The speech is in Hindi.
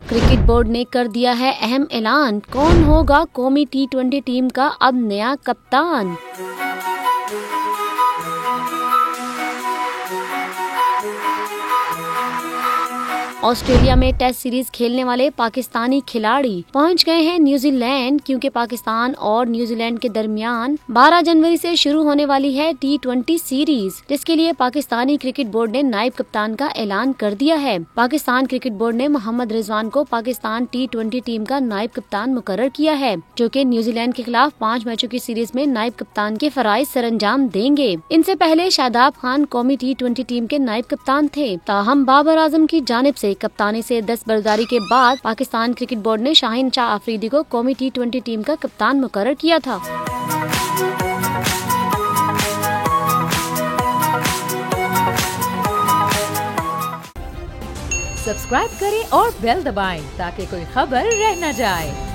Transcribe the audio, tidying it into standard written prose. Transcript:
क्रिकेट बोर्ड ने कर दिया है अहम ऐलान, कौन होगा कौमी T20 टीम का अब नया कप्तान। ऑस्ट्रेलिया में टेस्ट सीरीज खेलने वाले पाकिस्तानी खिलाड़ी पहुंच गए हैं न्यूजीलैंड, क्योंकि पाकिस्तान और न्यूजीलैंड के दरमियान 12 जनवरी से शुरू होने वाली है T20 सीरीज, जिसके लिए पाकिस्तानी क्रिकेट बोर्ड ने नायब कप्तान का ऐलान कर दिया है। पाकिस्तान क्रिकेट बोर्ड ने मोहम्मद रिजवान को पाकिस्तान T20 टीम का नायब कप्तान मुकर्रर किया है, जो कि न्यूजीलैंड के खिलाफ 5 मैचों की सीरीज में नायब कप्तान के फराइज सरअंजाम देंगे। इनसे पहले शादाब खान कौमी T20 टीम के नायब कप्तान थे। ताहम बाबर आजम की जानिब से कप्तानी से दस्तबरदारी के बाद पाकिस्तान क्रिकेट बोर्ड ने शाहीन शाह अफरीदी को कौमी T20 टीम का कप्तान मुकर्रर किया था। सब्सक्राइब करें और बेल दबाएं ताकि कोई खबर रह न जाए।